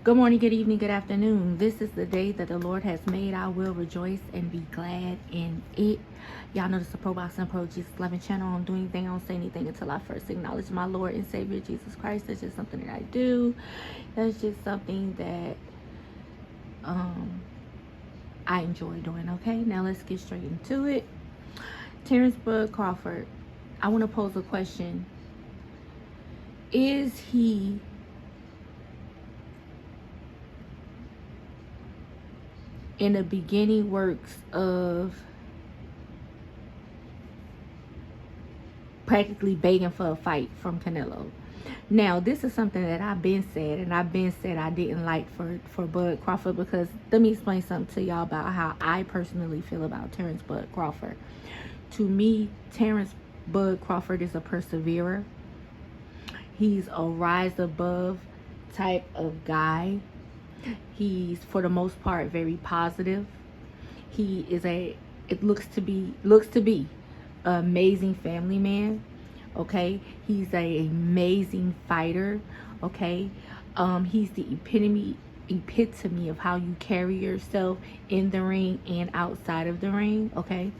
Good morning, good evening, good afternoon. This is the day that the Lord has made. I will rejoice and be glad in it. Y'all know this is the Pro Boxing Pro Jesus Loving channel. I don't do anything, I don't say anything until I first acknowledge my Lord and Savior Jesus Christ. That's just something that I do. That's just something that I enjoy doing. Okay, now let's get straight into it. Terrance Bud Crawford, I want to pose a question. Is he in the beginning works of practically begging for a fight from Canelo? Now, this is something that I've been said, and I've been said I didn't like for Bud Crawford, because let me explain something to y'all about how I personally feel about Terrance Bud Crawford. To me, Terrance Bud Crawford is a perseverer. He's a rise above type of guy. He's, for the most part, very positive. He is it looks to be an amazing family man. Okay, he's an amazing fighter. Okay, he's the epitome of how you carry yourself in the ring and outside of the ring. Okay.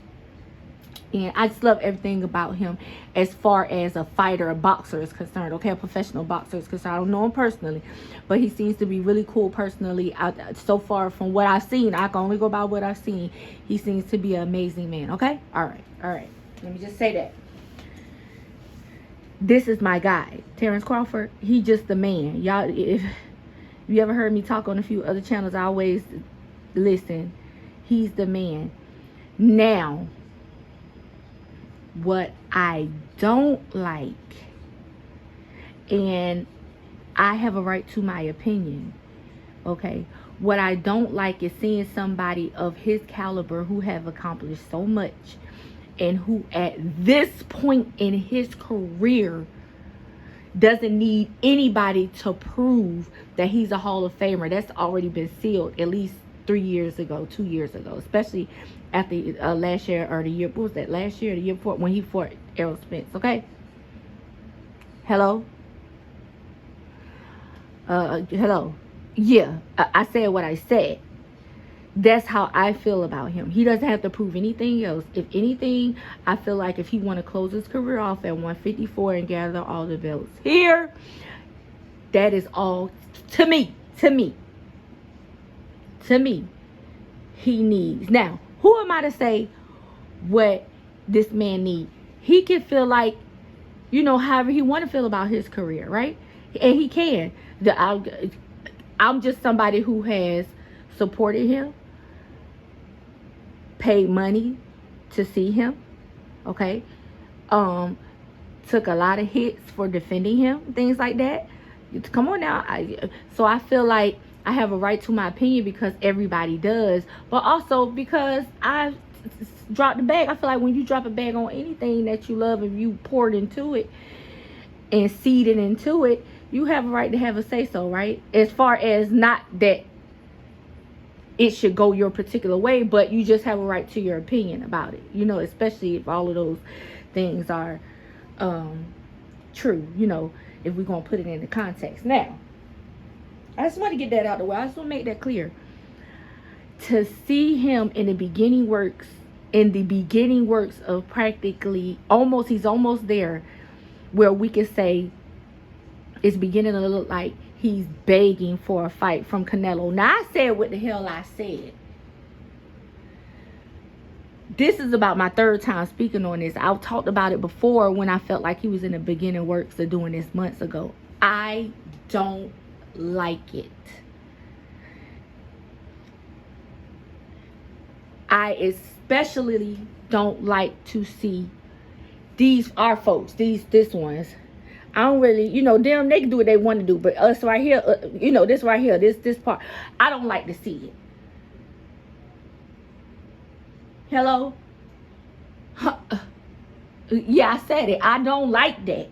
And I just love everything about him as far as a fighter, a boxer is concerned. Okay, a professional boxer is concerned. I don't know him personally, but he seems to be really cool personally. So far from what I've seen, I can only go by what I've seen. He seems to be an amazing man. Okay, all right. Let me just say that. This is my guy, Terrance Crawford. He just the man. Y'all, if you ever heard me talk on a few other channels, I always listen. He's the man. Now, what I don't like, and I have a right to my opinion, okay, what I don't like is seeing somebody of his caliber who have accomplished so much, and who at this point in his career doesn't need anybody to prove that he's a Hall of Famer. That's already been sealed at least 2 years ago, especially after last year, or the year, what was that, last year or the year before, when he fought Errol Spence. Okay, hello, yeah, I said what I said. That's how I feel about him. He doesn't have to prove anything else. If anything, I feel like if he want to close his career off at 154 and gather all the belts here, that is all to me he needs. Now, who am I to say what this man needs? He can feel like, however he want to feel about his career, right? And he can. I'm just somebody who has supported him, paid money to see him, okay? Took a lot of hits for defending him, things like that. Come on now. So I feel like I have a right to my opinion, because everybody does, but also because I dropped the bag. I feel like when you drop a bag on anything that you love, and you poured into it and seeded into it, you have a right to have a say so, right? As far as not that it should go your particular way, but you just have a right to your opinion about it, especially if all of those things are true, if we're going to put it into context. Now, I just want to get that out of the way. I just want to make that clear. To see him in the beginning works of practically he's almost there, where we can say it's beginning to look like he's begging for a fight from Canelo. Now, I said what the hell I said. This is about my third time speaking on this. I've talked about it before when I felt like he was in the beginning works of doing this months ago. I don't like it. I especially don't like to see our folks, this ones. I don't really, them, they can do what they want to do, but us right here, this right here, this part, I don't like to see it. Hello? Yeah, I said it. I don't like that.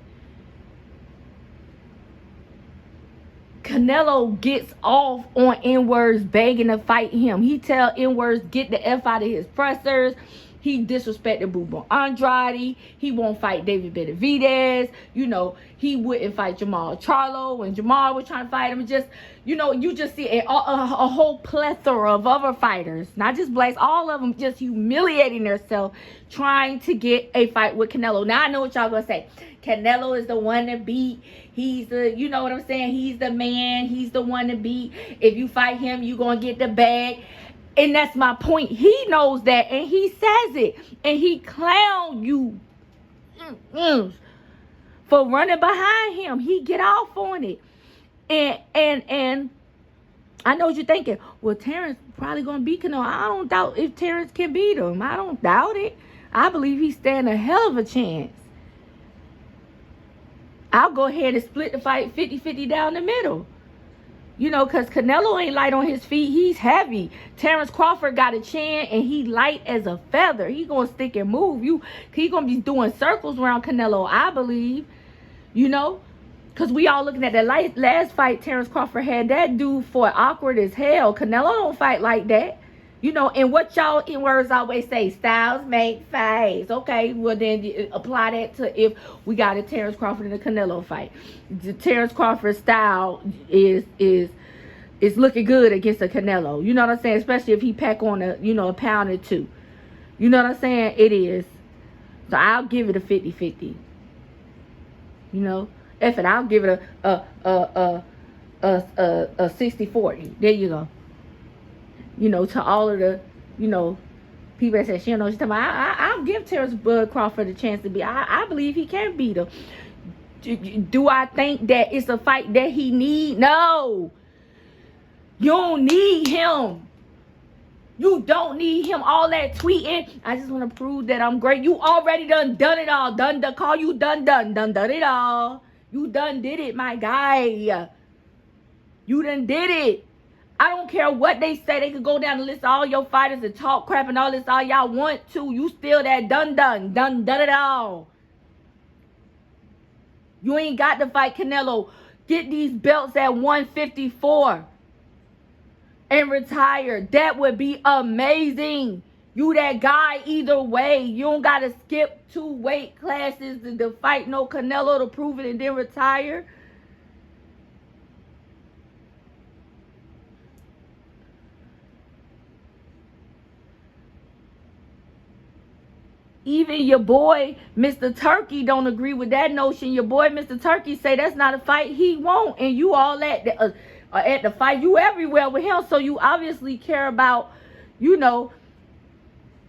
Canelo gets off on N-words begging to fight him. He tell N-words, get the F out of his pressers. He disrespected Boo Andrade. He won't fight David Benavidez. You know, he wouldn't fight Jamal Charlo when Jamal was trying to fight him. Just, you know, you just see a whole plethora of other fighters, not just blacks, all of them just humiliating themselves trying to get a fight with Canelo. Now I know what y'all gonna say. Canelo is the one to beat. He's the, you know what I'm saying? He's the man. He's the one to beat. If you fight him, you gonna get the bag. And that's my point. He knows that, and he says it, and he clown you for running behind him. He get off on it, and I know what you're thinking. Well, Terrance probably gonna beat Canelo. I don't doubt if Terrance can beat him. I don't doubt it. I believe he stand a hell of a chance. I'll go ahead and split the fight 50-50 down the middle. You know, because Canelo ain't light on his feet. He's heavy. Terrance Crawford got a chin, and he light as a feather. He going to stick and move. He going to be doing circles around Canelo, I believe. You know? Because we all looking at that last fight Terrance Crawford had. That dude fought awkward as hell. Canelo don't fight like that. You know, and what y'all in words always say, styles make fights. Okay, well then apply that to if we got a Terrance Crawford and a Canelo fight. The Terrance Crawford style is looking good against a Canelo. You know what I'm saying? Especially if he pack on a pound or two. You know what I'm saying? It is. So I'll give it a 50-50. You know? If it, I'll give it a 60-40. There you go. You know, to all of the, you know, people that say she don't know what she's talking about. I'll give Terrance Bud Crawford a chance to beat. I believe he can beat him. Do I think that it's a fight that he need? No. You don't need him. You don't need him. All that tweeting. I just want to prove that I'm great. You already done it all. Done call you done it all. You done did it, my guy. You done did it. I don't care what they say. They could go down the list of all your fighters and talk crap and all this all y'all want to. You still that done it all. You ain't got to fight Canelo. Get these belts at 154 and retire. That would be amazing. You that guy either way. You don't got to skip 2 weight classes to fight no Canelo to prove it and then retire. Even your boy, Mr. Turkey, don't agree with that notion. Your boy, Mr. Turkey, say that's not a fight he won't. And you all at the fight. You everywhere with him. So you obviously care about, you know,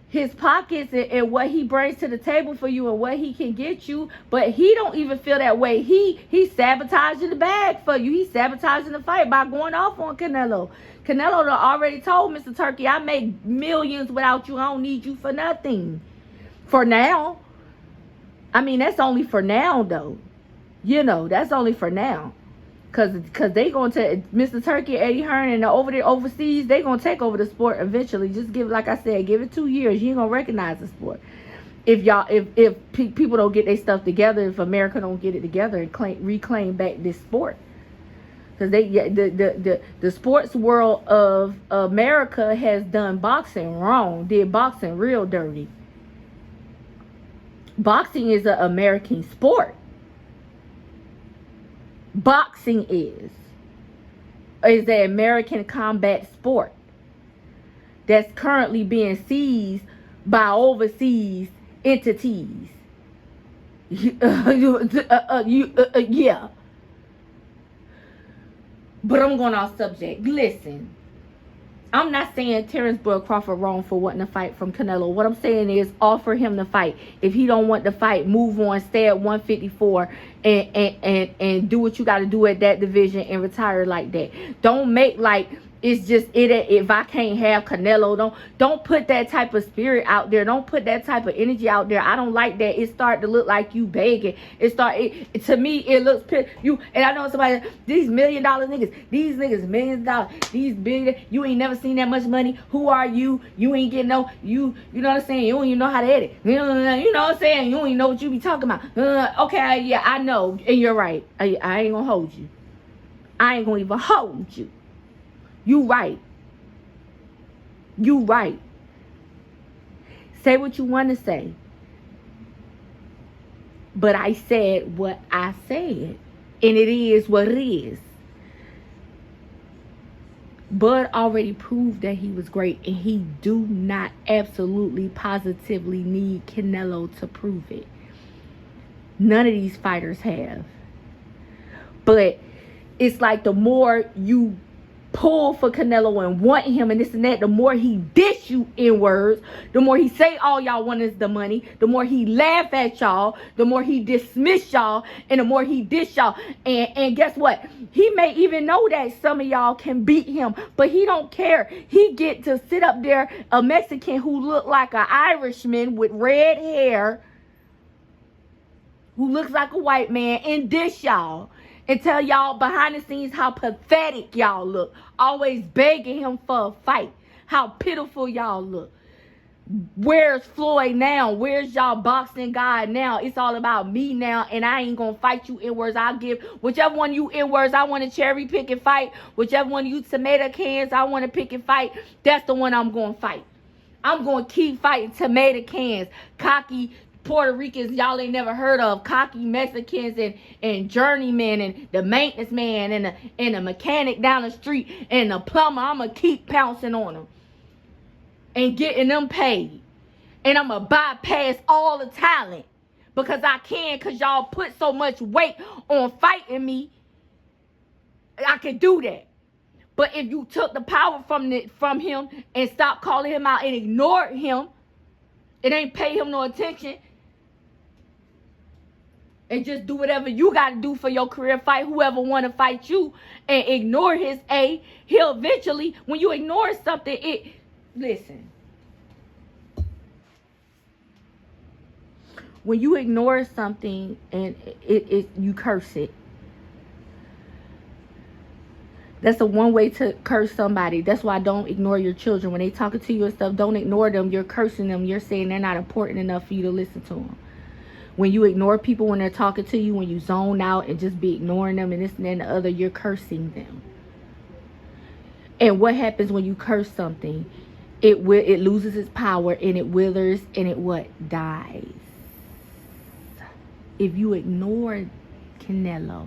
his pockets and what he brings to the table for you and what he can get you. But he don't even feel that way. He's sabotaging the bag for you. He's sabotaging the fight by going off on Canelo. Canelo already told Mr. Turkey, I make millions without you. I don't need you for nothing. For now. I mean, that's only for now, though. You know, that's only for now. Because they going to, Mr. Turkey, Eddie Hearn, and over there overseas, they going to take over the sport eventually. Just give, like I said, give it 2 years. You ain't going to recognize the sport. If people don't get their stuff together, if America don't get it together and reclaim back this sport. Because the sports world of America has done boxing wrong. Did boxing real dirty. Boxing is an American sport. Boxing is an American combat sport that's currently being seized by overseas entities. Yeah. But I'm going off subject. Listen. I'm not saying Terrance Bud Crawford wrong for wanting to fight from Canelo. What I'm saying is offer him the fight. If he don't want the fight, move on, stay at 154 and do what you got to do at that division and retire like that. Don't make like it's just if I can't have Canelo, don't put that type of spirit out there. Don't put that type of energy out there. I don't like that. It start to look like you begging. To me it looks you. And I know somebody, these $1 million niggas, these niggas $millions, these billion. You ain't never seen that much money. Who are you? You ain't getting no. You know what I'm saying? You don't even know how to edit. You know what I'm saying? You don't even know what you be talking about. Okay, yeah, I know, and you're right. I ain't gonna hold you. I ain't gonna even hold you. You right. You right. Say what you want to say. But I said what I said. And it is what it is. Bud already proved that he was great. And he do not absolutely positively need Canelo to prove it. None of these fighters have. But it's like the more you pull for Canelo and want him and this and that, the more he dish you in words, the more he say all y'all want is the money, the more he laugh at y'all, the more he dismiss y'all, and the more he dish y'all. And guess what? He may even know that some of y'all can beat him, but he don't care. He get to sit up there, a Mexican who look like an Irishman with red hair, who looks like a white man, and dish y'all. And tell y'all behind the scenes how pathetic y'all look. Always begging him for a fight. How pitiful y'all look. Where's Floyd now? Where's y'all boxing God now? It's all about me now. And I ain't going to fight you in-words. I'll give whichever one you in-words I want to cherry pick and fight. Whichever one you tomato cans I want to pick and fight. That's the one I'm going to fight. I'm going to keep fighting tomato cans. Cocky Puerto Ricans y'all ain't never heard of, cocky Mexicans and journeymen and the maintenance man and the mechanic down the street and the plumber. I'm going to keep pouncing on them and getting them paid. And I'm going to bypass all the talent because I can, because y'all put so much weight on fighting me. I can do that. But if you took the power from him and stopped calling him out and ignored him, it ain't pay him no attention, and just do whatever you got to do for your career, fight whoever want to fight you, and ignore his A, he'll eventually, when you ignore something, listen. When you ignore something and you curse it. That's the one way to curse somebody. That's why don't ignore your children. When they talking to you and stuff, don't ignore them. You're cursing them. You're saying they're not important enough for you to listen to them. When you ignore people when they're talking to you, when you zone out and just be ignoring them and this and that and the other, you're cursing them. And what happens when you curse something? It loses its power and it withers and it what? Dies. If you ignore Canelo,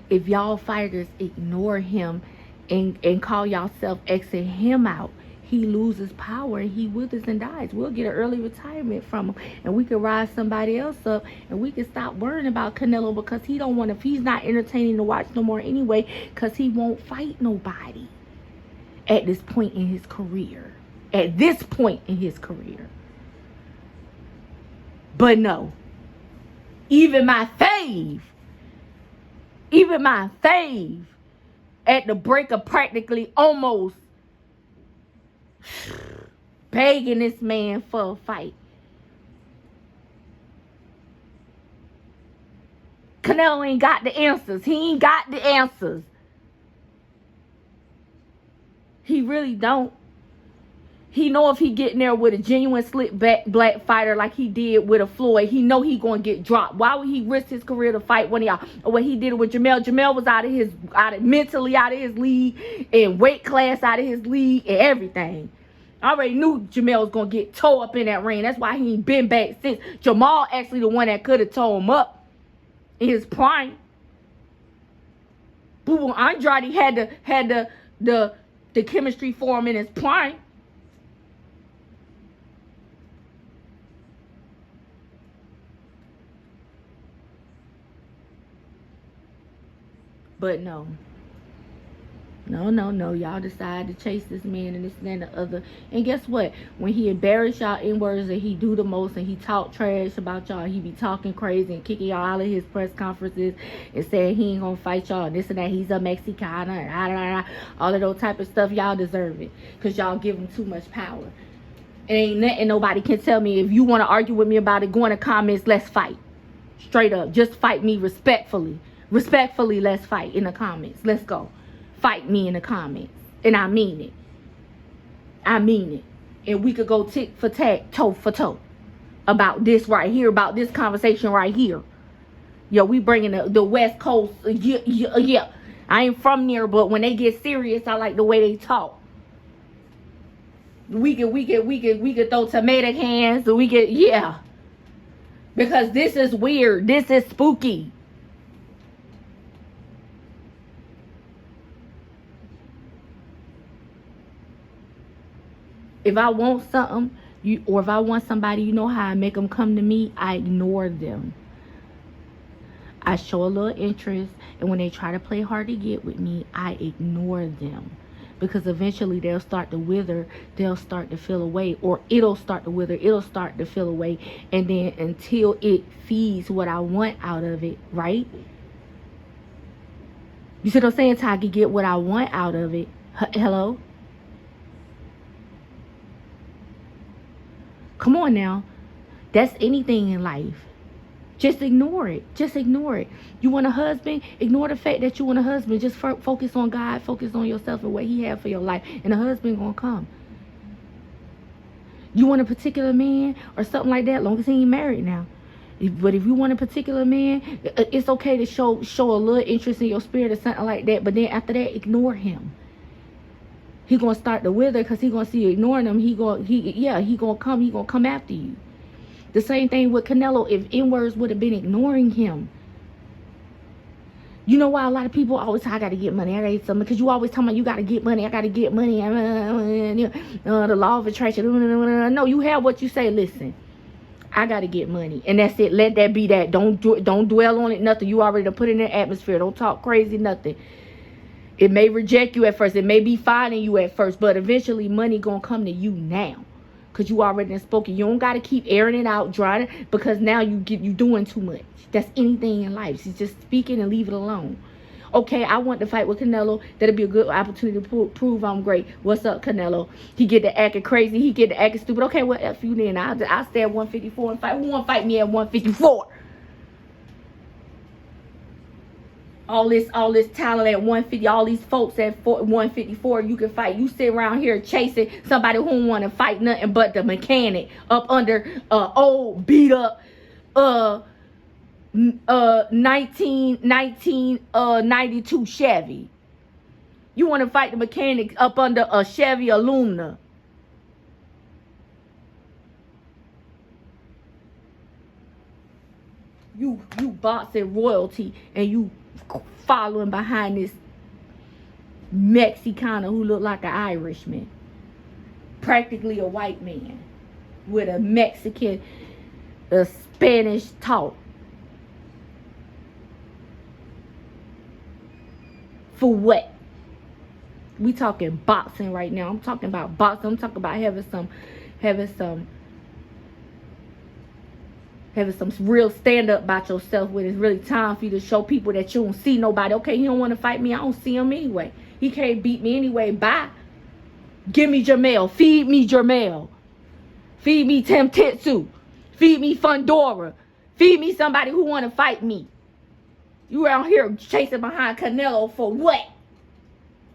if y'all fighters ignore him and call yourself Xing him out, he loses power and he withers and dies. We'll get an early retirement from him and we can rise somebody else up and we can stop worrying about Canelo because he don't want to, he's not entertaining to watch no more anyway because he won't fight nobody at this point in his career. At this point in his career. But no, even my fave at the break of practically almost begging this man for a fight. Canelo ain't got the answers. He ain't got the answers. He really don't. He know if he get in there with a genuine slick back black fighter like he did with a Floyd, he know he gonna get dropped. Why would he risk his career to fight one of y'all? Or what he did with Jamel. Jamel was mentally out of his league and weight class out of his league and everything. I already knew Jamel was gonna get tore up in that ring. That's why he ain't been back since. Jamal actually the one that could have tore him up in his prime. Boo Andrade had the chemistry for him in his prime. But no. Y'all decide to chase this man and this and that and the other. And guess what? When he embarrass y'all in words and he do the most and he talk trash about y'all, he be talking crazy and kicking y'all out of his press conferences and saying he ain't gonna fight y'all and this and that. He's a Mexicana and all of those type of stuff. Y'all deserve it because y'all give him too much power. It ain't nothing nobody can tell me. If you want to argue with me about it, go in the comments. Let's fight. Straight up. Just fight me respectfully. Respectfully, let's fight in the comments. Let's go. Fight me in the comments. And I mean it. I mean it. And we could go tick for tack, toe for toe about this right here, about this conversation right here. Yo, we bringing the West Coast. Yeah. I ain't from there, but when they get serious, I like the way they talk. We could throw tomato cans. We could, yeah. Because this is weird. This is spooky. If I want something, or if I want somebody, you know how I make them come to me? I ignore them. I show a little interest, and when they try to play hard to get with me, I ignore them. Because eventually they'll start to wither, they'll start to feel away, or it'll start to wither, it'll start to feel away, and then until it feeds what I want out of it, right? You see what I'm saying? Until I can get what I want out of it. Hello? Come on now. That's anything in life. Just ignore it. Just ignore it. You want a husband? Ignore the fact that you want a husband. Just focus on God. Focus on yourself and what he has for your life. And a husband gonna come. You want a particular man or something like that, as long as he ain't married now. But if you want a particular man, it's okay to show a little interest in your spirit or something like that. But then after that, ignore him. He gonna start to wither because he gonna see you ignoring him. He gonna come after you. The same thing with Canelo. If N-words would have been ignoring him. You know why a lot of people always say, I gotta get money, I gotta get something, because you always talking about you gotta get money, I gotta get money, the law of attraction. No, you have what you say. Listen, I gotta get money, and that's it. Let that be that. Don't dwell on it. Nothing. You already put it in the atmosphere. Don't talk crazy. Nothing. It may reject you at first. It may be finding you at first. But eventually money going to come to you now. Because you already done spoken. You don't got to keep airing it out, drying it. Because now you doing too much. That's anything in life. She's just speaking and leave it alone. Okay, I want to fight with Canelo. That'll be a good opportunity to prove I'm great. What's up, Canelo? He get to acting crazy. He get to acting stupid. Okay, well, F you then. I'll stay at 154 and fight. Who want to fight me at 154? All this talent at 150, all these folks at 154, you can fight. You sit around here chasing somebody who don't want to fight nothing but the mechanic up under old beat up 1992 Chevy. You want to fight the mechanic up under a Chevy Illumina. You boxing royalty, and you following behind this Mexicana who look like an Irishman, practically a white man with a Mexican, a Spanish talk. For what? We talking boxing right now. I'm talking about boxing. I'm talking about having some real stand up about yourself when it's really time for you to show people that you don't see nobody. Okay, he don't want to fight me. I don't see him anyway. He can't beat me anyway. Bye. Give me Jamel. Feed me Jamel. Feed me Tim Titsu. Feed me Fundora. Feed me somebody who want to fight me. You out here chasing behind Canelo for what?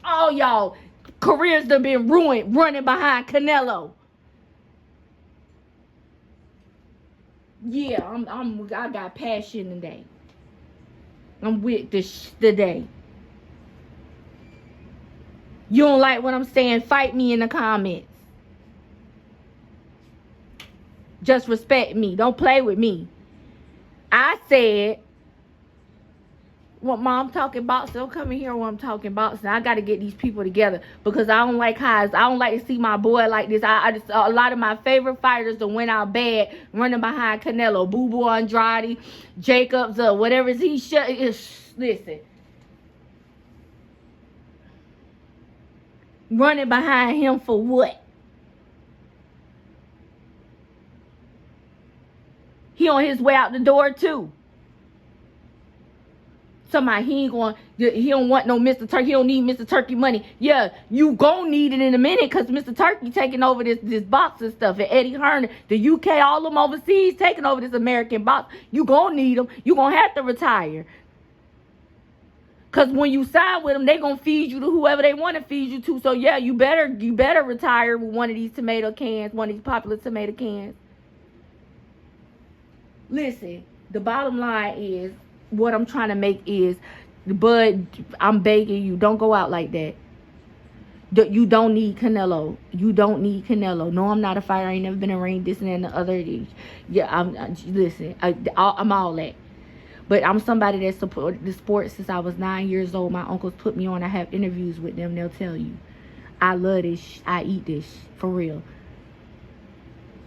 All y'all careers done been ruined running behind Canelo. Yeah, I got passion today. I'm with this today. You don't like what I'm saying? Fight me in the comments. Just respect me. Don't play with me. I said, well, Mom, I'm talking boxing. Don't come in here when I'm talking boxing. I got to get these people together because I don't like I don't like to see my boy like this. I just, a lot of my favorite fighters that went out bad running behind Canelo. Boo Boo Andrade, Jacobs, whatever he should. Listen. Running behind him for what? He on his way out the door too. Somebody he don't want no Mr. Turkey. He don't need Mr. Turkey money. Yeah, you gon' need it in a minute because Mr. Turkey taking over this boxing stuff. And Eddie Hearn, the UK, all them overseas taking over this American box. You gon' need them. You gonna have to retire. Because when you sign with them, they gonna feed you to whoever they want to feed you to. So yeah, you better retire with one of these tomato cans, one of these popular tomato cans. Listen, the bottom line is, what I'm trying to make is, Bud, I'm begging you, don't go out like that. You don't need Canelo. You don't need Canelo. No, I'm not a fighter. I ain't never been in a ring. This and that and the other. Yeah, listen. I'm all that. But I'm somebody that supported the sport since I was 9 years old. My uncles put me on. I have interviews with them. They'll tell you. I love this. I eat this. For real.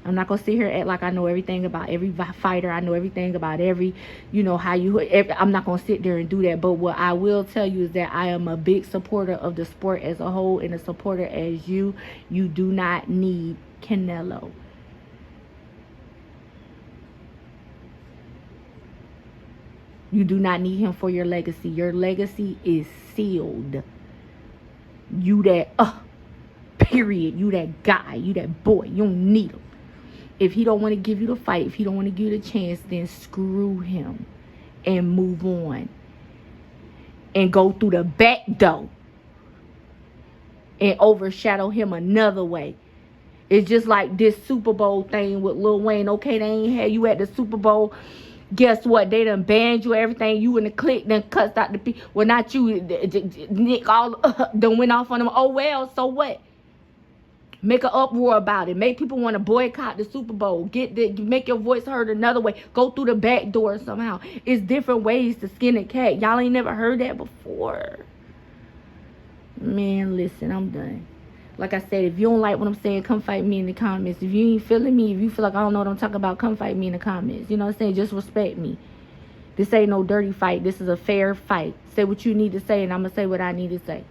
I'm not going to sit here and act like I know everything about every fighter. I know everything about every, how you... I'm not going to sit there and do that. But what I will tell you is that I am a big supporter of the sport as a whole, and a supporter as you. You do not need Canelo. You do not need him for your legacy. Your legacy is sealed. You that, period. You that guy. You that boy. You don't need him. If he don't want to give you the fight, if he don't want to give you the chance, then screw him and move on. And go through the back door and overshadow him another way. It's just like this Super Bowl thing with Lil Wayne. Okay, they ain't had you at the Super Bowl. Guess what? They done banned you, everything. You in the clique done cussed out the people. Well, not you. Nick all done went off on them. Oh, well, so what? Make an uproar about it. Make people want to boycott the Super Bowl. Make your voice heard another way. Go through the back door somehow. It's different ways to skin a cat. Y'all ain't never heard that before. Man, listen, I'm done. Like I said, if you don't like what I'm saying, come fight me in the comments. If you ain't feeling me, if you feel like I don't know what I'm talking about, come fight me in the comments. You know what I'm saying? Just respect me. This ain't no dirty fight. This is a fair fight. Say what you need to say, and I'm going to say what I need to say.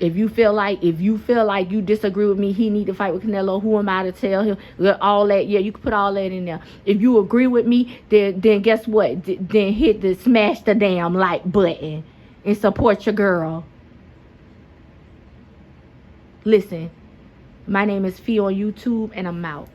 If you feel like you disagree with me, he need to fight with Canelo, who am I to tell him? All that, yeah, you can put all that in there. If you agree with me, then guess what? Then smash the damn like button and support your girl. Listen, my name is Fee on YouTube, and I'm out.